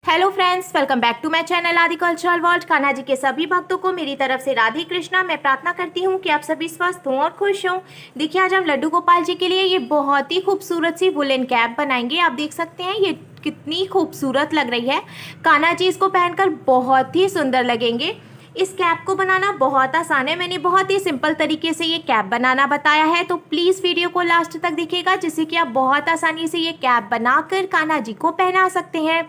Hello friends, welcome back to my channel Aadi cultural world. Kanha ji के सभी भक्तों को मेरी तरफ से राधे कृष्णा। मैं प्रार्थना करती हूँ कि आप सभी स्वस्थ हों और खुश हों। देखिए, आज हम लड्डू गोपाल जी के लिए ये बहुत ही खूबसूरत सी वुलन कैप बनाएंगे। आप देख सकते हैं ये कितनी खूबसूरत लग रही है। कान्हा जी इसको पहनकर बहुत ही सुंदर लगेंगे। इस कैप को बनाना बहुत आसान है। मैंने बहुत ही सिंपल तरीके से ये कैप बनाना बताया है, तो प्लीज़ वीडियो को लास्ट तक देखिएगा, जिससे कि आप बहुत आसानी से ये कैप बनाकर कान्हा जी को पहना सकते हैं।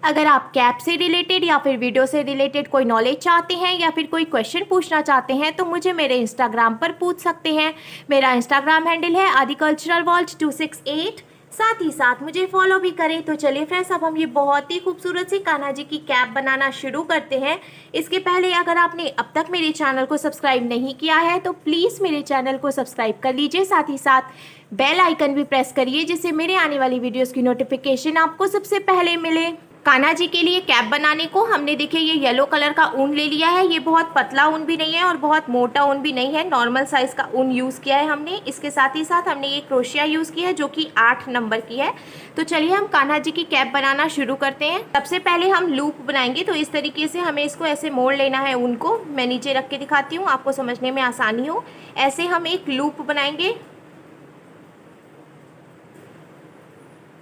अगर आप कैप से रिलेटेड या फिर वीडियो से रिलेटेड कोई नॉलेज चाहते हैं या फिर कोई क्वेश्चन पूछना चाहते हैं तो मुझे मेरे इंस्टाग्राम पर पूछ सकते हैं। मेरा इंस्टाग्राम हैंडल है आदि कल्चरल वर्ल्ड 268। साथ ही साथ मुझे फॉलो भी करें। तो चलिए फ्रेंड्स, अब हम ये बहुत ही खूबसूरत सी कान्हा जी की कैप बनाना शुरू करते हैं। इसके पहले अगर आपने अब तक मेरे चैनल को सब्सक्राइब नहीं किया है तो प्लीज़ मेरे चैनल को सब्सक्राइब कर लीजिए। साथ ही साथ बेल आइकन भी प्रेस करिए, जिससे मेरे आने वाली वीडियोज़ की नोटिफिकेशन आपको सबसे पहले मिले। कान्हा जी के लिए कैप बनाने को हमने देखिए ये येलो कलर का ऊन ले लिया है। ये बहुत पतला ऊन भी नहीं है और बहुत मोटा ऊन भी नहीं है, नॉर्मल साइज़ का ऊन यूज़ किया है हमने। इसके साथ ही साथ हमने ये क्रोशिया यूज़ किया है जो कि 8 नंबर की है। तो चलिए हम कान्हा जी की कैप बनाना शुरू करते हैं। सबसे पहले हम लूप बनाएंगे। तो इस तरीके से हमें इसको ऐसे मोड़ लेना है ऊन को। मैं नीचे रख के दिखाती हूँ आपको समझने में आसानी हो। ऐसे हम एक लूप बनाएंगे,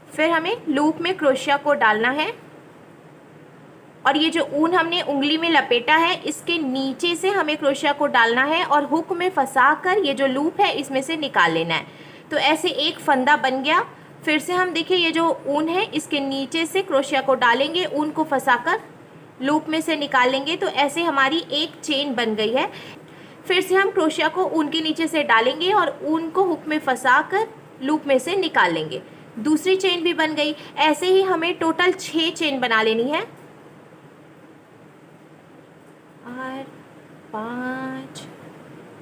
फिर हमें लूप में क्रोशिया को डालना है और ये जो ऊन हमने उंगली में लपेटा है इसके नीचे से हमें क्रोशिया को डालना है और हुक में फंसाकर ये जो लूप है इसमें से निकाल लेना है। तो ऐसे एक फंदा बन गया। फिर से हम देखिए ये जो ऊन है इसके नीचे से क्रोशिया को डालेंगे, ऊन को फंसाकर लूप में से निकाल लेंगे। तो ऐसे हमारी एक चेन बन गई है। फिर से हम क्रोशिया को ऊन के नीचे से डालेंगे और ऊन को हुक में फंसाकर लूप में से निकाल लेंगे। दूसरी चेन भी बन गई। ऐसे ही हमें टोटल 6 चेन बना लेनी है। 8, 5,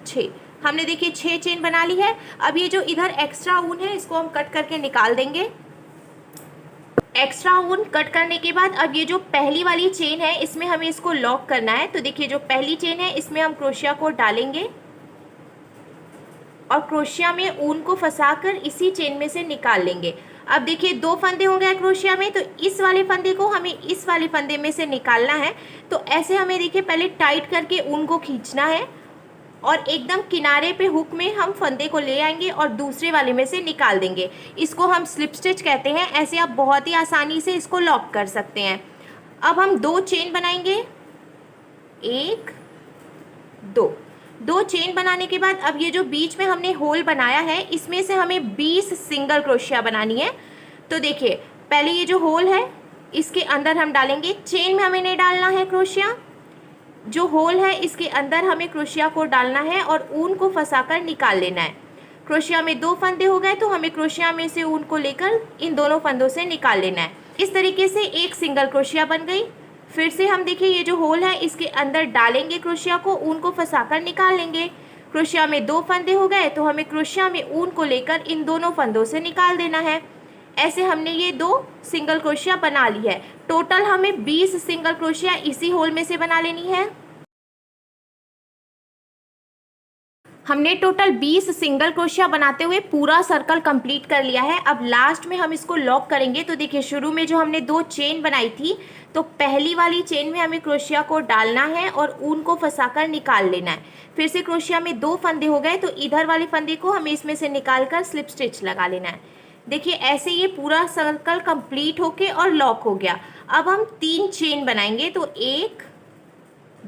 6 हमने देखिए 6 चेन बना ली है। अब ये जो इधर एक्स्ट्रा ऊन है इसको हम कट करके निकाल देंगे। एक्स्ट्रा ऊन कट करने के बाद अब ये जो पहली वाली चेन है इसमें हमें इसको लॉक करना है। तो देखिए जो पहली चेन है इसमें हम क्रोशिया को डालेंगे और क्रोशिया में ऊन को फंसाकर इसी चेन में से निकाल लेंगे। अब देखिए 2 फंदे हो गए क्रोशिया में, तो इस वाले फंदे को हमें इस वाले फंदे में से निकालना है। तो ऐसे हमें देखिए पहले टाइट करके ऊन को खींचना है और एकदम किनारे पे हुक में हम फंदे को ले आएंगे और दूसरे वाले में से निकाल देंगे। इसको हम स्लिप स्टिच कहते हैं। ऐसे आप बहुत ही आसानी से इसको लॉक कर सकते हैं। अब हम 2 चेन बनाएंगे, 1, 2 चेन बनाने के बाद अब ये जो बीच में हमने होल बनाया है इसमें से हमें 20 सिंगल क्रोशिया बनानी है। तो देखिए पहले ये जो होल है इसके अंदर हम डालेंगे, चेन में हमें नहीं डालना है क्रोशिया। जो होल है इसके अंदर हमें क्रोशिया को डालना है और ऊन को फंसाकर निकाल लेना है। क्रोशिया में 2 फंदे हो गए तो हमें क्रोशिया में से ऊन को लेकर इन दोनों फंदों से निकाल लेना है। इस तरीके से एक सिंगल क्रोशिया बन गई। फिर से हम देखिए ये जो होल है इसके अंदर डालेंगे क्रोशिया को, ऊन को फंसाकर निकाल लेंगे। क्रोशिया में 2 फंदे हो गए तो हमें क्रोशिया में ऊन को लेकर इन दोनों फंदों से निकाल देना है। ऐसे हमने ये 2 सिंगल क्रोशिया बना ली है। टोटल हमें 20 सिंगल क्रोशिया इसी होल में से बना लेनी है। हमने टोटल 20 सिंगल क्रोशिया बनाते हुए पूरा सर्कल कंप्लीट कर लिया है। अब लास्ट में हम इसको लॉक करेंगे। तो देखिए शुरू में जो हमने 2 चेन बनाई थी तो पहली वाली चेन में हमें क्रोशिया को डालना है और ऊन को फंसाकर निकाल लेना है। फिर से क्रोशिया में 2 फंदे हो गए तो इधर वाले फंदे को हमें इसमें से निकाल कर स्लिप स्टिच लगा लेना है। देखिए ऐसे ये पूरा सर्कल कंप्लीट होके और लॉक हो गया। अब हम 3 चेन बनाएंगे। तो 1,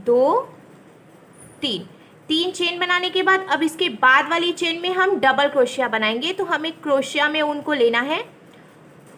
2, 3 चेन बनाने के बाद अब इसके बाद वाली चेन में हम डबल क्रोशिया बनाएंगे। तो हमें क्रोशिया में ऊन को लेना है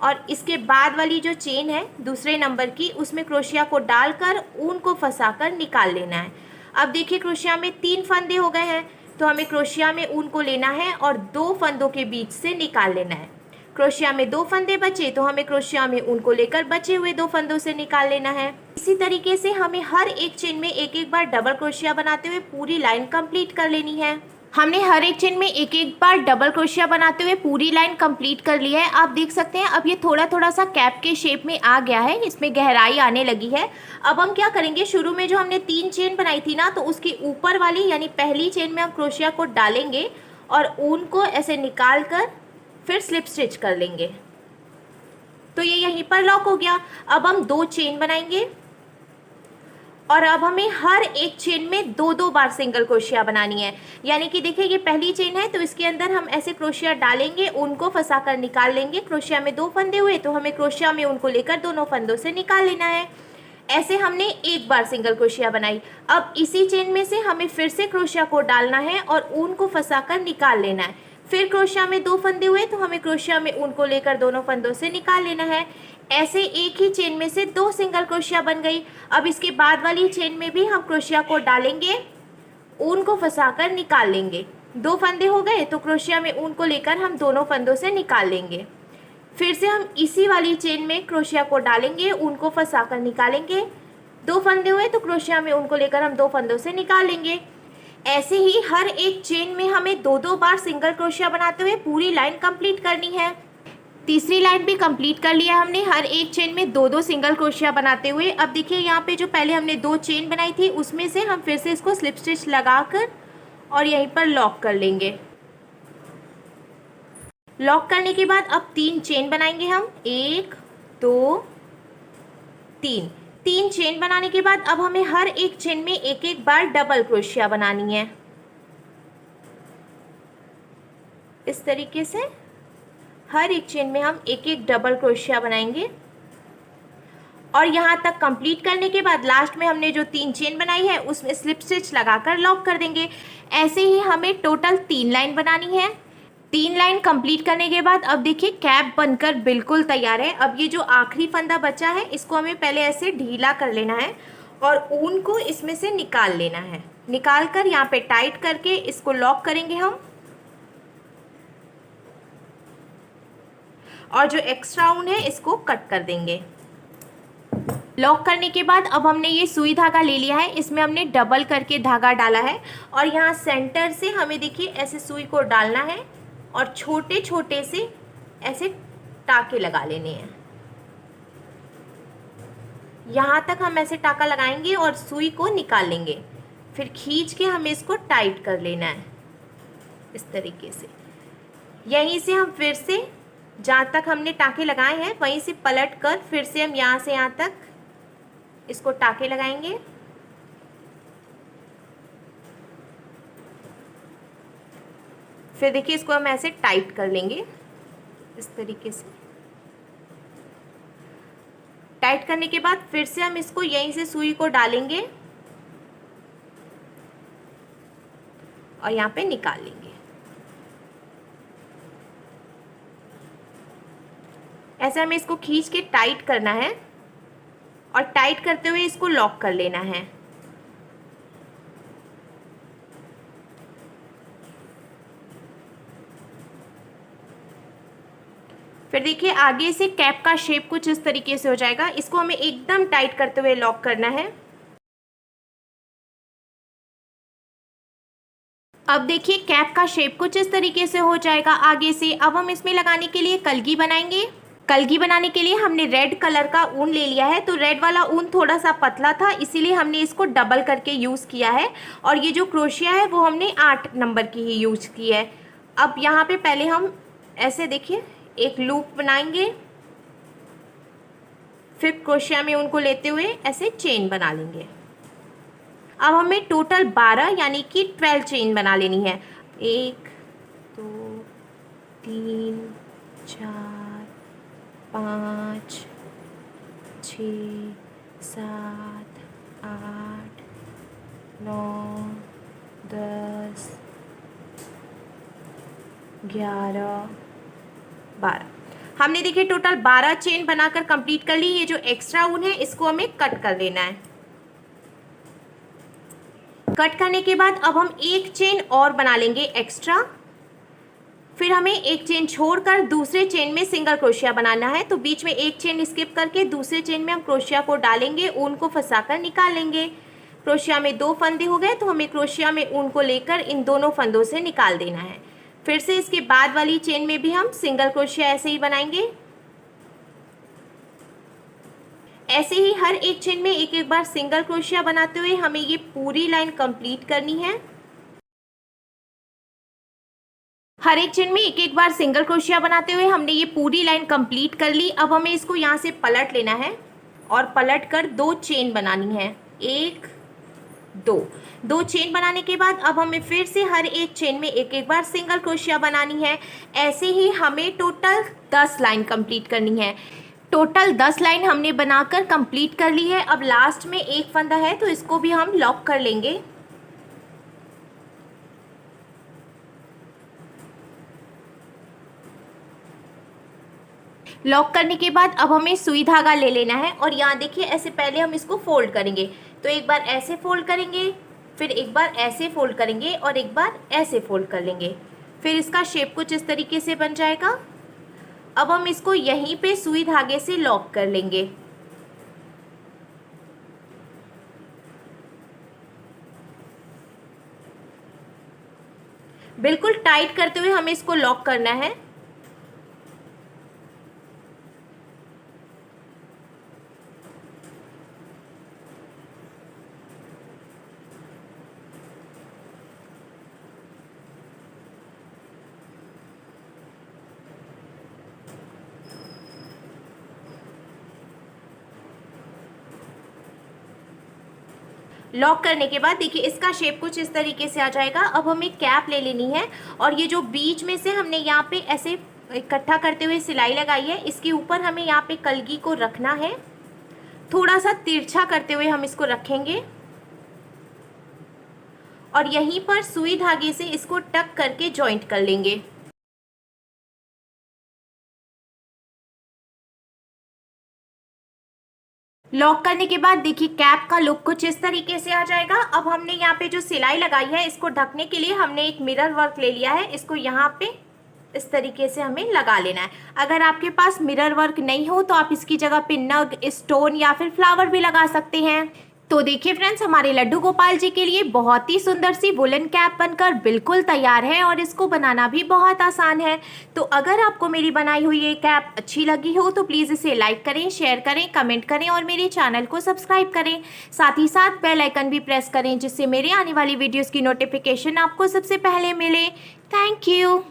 और इसके बाद वाली जो चेन है दूसरे नंबर की उसमें क्रोशिया को डालकर ऊन को फंसाकर निकाल लेना है। अब देखिए क्रोशिया में 3 फंदे हो गए हैं तो हमें क्रोशिया में ऊन को लेना है और 2 फंदों के बीच से निकाल लेना है। क्रोशिया में 2 फंदे बचे तो हमें क्रोशिया में ऊन को लेकर बचे हुए 2 फंदों से निकाल लेना है। इसी तरीके से हमें हर एक चेन में एक बार डबल क्रोशिया बनाते हुए पूरी लाइन कंप्लीट कर लेनी है। हमने हर एक चेन में एक बार डबल क्रोशिया बनाते हुए पूरी लाइन कंप्लीट कर ली है। आप देख सकते हैं अब ये थोड़ा सा कैप के शेप में आ गया है, इसमें गहराई आने लगी है। अब हम क्या करेंगे, शुरू में जो हमने 3 चेन बनाई थी ना, तो उसकी ऊपर वाली यानी पहली चेन में हम क्रोशिया को डालेंगे और ऊन को ऐसे निकाल कर फिर स्लिप स्टिच कर लेंगे। तो ये यहीं पर लॉक हो गया। अब हम 2 चेन बनाएंगे और अब हमें हर एक चेन में 2-2 बार सिंगल क्रोशिया बनानी है। यानी कि देखिए ये पहली चेन है तो इसके अंदर हम ऐसे क्रोशिया डालेंगे, उनको फंसा कर निकाल लेंगे। क्रोशिया में 2 फंदे हुए तो हमें क्रोशिया में उनको लेकर दोनों फंदों से निकाल लेना है। ऐसे हमने एक बार सिंगल क्रोशिया बनाई। अब इसी चेन में से हमें फिर से क्रोशिया को डालना है और ऊन को फंसा कर निकाल लेना है। फिर क्रोशिया में 2 फंदे हुए तो हमें क्रोशिया में ऊन को लेकर दोनों फंदों से निकाल लेना है। ऐसे एक ही चेन में से 2 सिंगल क्रोशिया बन गई। अब इसके बाद वाली चेन में भी हम क्रोशिया को डालेंगे, ऊन को फंसाकर निकाल लेंगे। 2 फंदे हो गए तो क्रोशिया में ऊन को लेकर हम दोनों फंदों से निकाल लेंगे। फिर से हम इसी वाली चेन में क्रोशिया को डालेंगे, ऊन को फंसाकर निकालेंगे। 2 फंदे हुए तो क्रोशिया में ऊन को लेकर हम 2 फंदों से निकाल लेंगे। ऐसे ही हर एक चेन में हमें 2-2 बार सिंगल क्रोशिया बनाते हुए पूरी लाइन कंप्लीट करनी है। तीसरी लाइन भी कंप्लीट कर लिया हमने, हर एक चेन में 2-2 सिंगल क्रोशिया बनाते हुए। अब देखिए यहाँ पे जो पहले हमने 2 चेन बनाई थी उसमें से हम फिर से इसको स्लिप स्टिच लगाकर और यहीं पर लॉक कर लेंगे। लॉक करने के बाद अब 3 चेन बनाएंगे हम, 1 2 3। 3 चेन बनाने के बाद अब हमें हर एक चेन में एक एक बार डबल क्रोशिया बनानी है। इस तरीके से हर एक चेन में हम एक एक डबल क्रोशिया बनाएंगे और यहाँ तक कंप्लीट करने के बाद लास्ट में हमने जो 3 चेन बनाई है उसमें स्लिप स्टिच लगाकर लॉक कर देंगे। ऐसे ही हमें टोटल 3 लाइन बनानी है। 3 लाइन कंप्लीट करने के बाद अब देखिए कैप बनकर बिल्कुल तैयार है। अब ये जो आखिरी फंदा बचा है इसको हमें पहले ऐसे ढीला कर लेना है और ऊन को इसमें से निकाल लेना है। निकाल कर यहाँ पे टाइट करके इसको लॉक करेंगे हम और जो एक्स्ट्रा ऊन है इसको कट कर देंगे। लॉक करने के बाद अब हमने ये सुई धागा ले लिया है, इसमें हमने डबल करके धागा डाला है और यहाँ सेंटर से हमें देखिए ऐसे सुई को डालना है और छोटे छोटे से ऐसे टाके लगा लेने हैं। यहाँ तक हम ऐसे टाका लगाएंगे और सुई को निकाल लेंगे। फिर खींच के हमें इसको टाइट कर लेना है इस तरीके से। यहीं से हम फिर से जहाँ तक हमने टाके लगाए हैं वहीं से पलट कर फिर से हम यहाँ से यहाँ तक इसको टाके लगाएंगे। फिर देखिए इसको हम ऐसे टाइट कर लेंगे इस तरीके से। टाइट करने के बाद फिर से हम इसको यहीं से सुई को डालेंगे और यहाँ पे निकाल लेंगे। ऐसे हमें इसको खींच के टाइट करना है और टाइट करते हुए इसको लॉक कर लेना है। फिर देखिए आगे से कैप का शेप कुछ इस तरीके से हो जाएगा। इसको हमें एकदम टाइट करते हुए लॉक करना है। अब देखिए कैप का शेप कुछ इस तरीके से हो जाएगा आगे से। अब हम इसमें लगाने के लिए कलगी बनाएंगे। कलगी बनाने के लिए हमने रेड कलर का ऊन ले लिया है। तो रेड वाला ऊन थोड़ा सा पतला था इसीलिए हमने इसको डबल करके यूज़ किया है और ये जो क्रोशिया है वो हमने 8 नंबर की ही यूज की है। अब यहाँ पे पहले हम ऐसे देखिए एक लूप बनाएंगे, फिर क्रोशिया में उनको लेते हुए ऐसे चेन बना लेंगे। अब हमें टोटल 12 यानी कि 12 चेन बना लेनी है। 1 2 3 4 5 6 7 8 9 10 11 12। हमने देखिए टोटल 12 चेन बनाकर कंप्लीट कर ली। ये जो एक्स्ट्रा ऊन है इसको हमें कट कर देना है। कट करने के बाद अब हम एक चेन और बना लेंगे एक्स्ट्रा। फिर हमें एक चेन छोड़कर दूसरे चेन में सिंगल क्रोशिया बनाना है। तो बीच में एक चेन स्किप करके दूसरे चेन में हम क्रोशिया को डालेंगे, ऊन को फंसाकर निकाल लेंगे। क्रोशिया में 2 फंदे हो गए तो हमें क्रोशिया में ऊन को लेकर इन दोनों फंदों से निकाल देना है। फिर से इसके बाद वाली चेन में भी हम सिंगल क्रोशिया ऐसे ही बनाएंगे। ऐसे ही हर एक चेन में एक एक बार सिंगल क्रोशिया बनाते हुए हमें ये पूरी लाइन कंप्लीट करनी है। हर एक चेन में एक एक बार सिंगल क्रोशिया बनाते हुए हमने ये पूरी लाइन कंप्लीट कर ली। अब हमें इसको यहाँ से पलट लेना है और पलट कर 2 चेन बनानी है, 1 2 चेन बनाने के बाद अब हमें फिर से हर एक चेन में एक एक बार सिंगल क्रोशिया बनानी है। ऐसे ही हमें टोटल 10 लाइन कंप्लीट करनी है। टोटल 10 लाइन हमने बनाकर कंप्लीट कर ली है। अब लास्ट में एक फंदा है तो इसको भी हम लॉक कर लेंगे। लॉक करने के बाद अब हमें सुई धागा ले लेना है और यहाँ देखिए ऐसे पहले हम इसको फोल्ड करेंगे। तो एक बार ऐसे फोल्ड करेंगे, फिर एक बार ऐसे फोल्ड करेंगे और एक बार ऐसे फोल्ड कर लेंगे। फिर इसका शेप कुछ इस तरीके से बन जाएगा। अब हम इसको यहीं पे सुई धागे से लॉक कर लेंगे। बिल्कुल टाइट करते हुए हमें इसको लॉक करना है। लॉक करने के बाद देखिए इसका शेप कुछ इस तरीके से आ जाएगा। अब हमें कैप ले लेनी है और ये जो बीच में से हमने यहाँ पे ऐसे इकट्ठा करते हुए सिलाई लगाई है, इसके ऊपर हमें यहाँ पे कलगी को रखना है। थोड़ा सा तिरछा करते हुए हम इसको रखेंगे और यहीं पर सुई धागे से इसको टक करके जॉइंट कर लेंगे। लॉक करने के बाद देखिए कैप का लुक कुछ इस तरीके से आ जाएगा। अब हमने यहाँ पे जो सिलाई लगाई है इसको ढकने के लिए हमने एक मिरर वर्क ले लिया है। इसको यहाँ पे इस तरीके से हमें लगा लेना है। अगर आपके पास मिरर वर्क नहीं हो तो आप इसकी जगह पे नग, स्टोन या फिर फ्लावर भी लगा सकते हैं। तो देखिए फ्रेंड्स, हमारे लड्डू गोपाल जी के लिए बहुत ही सुंदर सी वुलन कैप बनकर बिल्कुल तैयार है और इसको बनाना भी बहुत आसान है। तो अगर आपको मेरी बनाई हुई ये कैप अच्छी लगी हो तो प्लीज़ इसे लाइक करें, शेयर करें, कमेंट करें और मेरे चैनल को सब्सक्राइब करें। साथ ही साथ बेल आइकन भी प्रेस करें जिससे मेरे आने वाली वीडियोज़ की नोटिफिकेशन आपको सबसे पहले मिले। Thank you.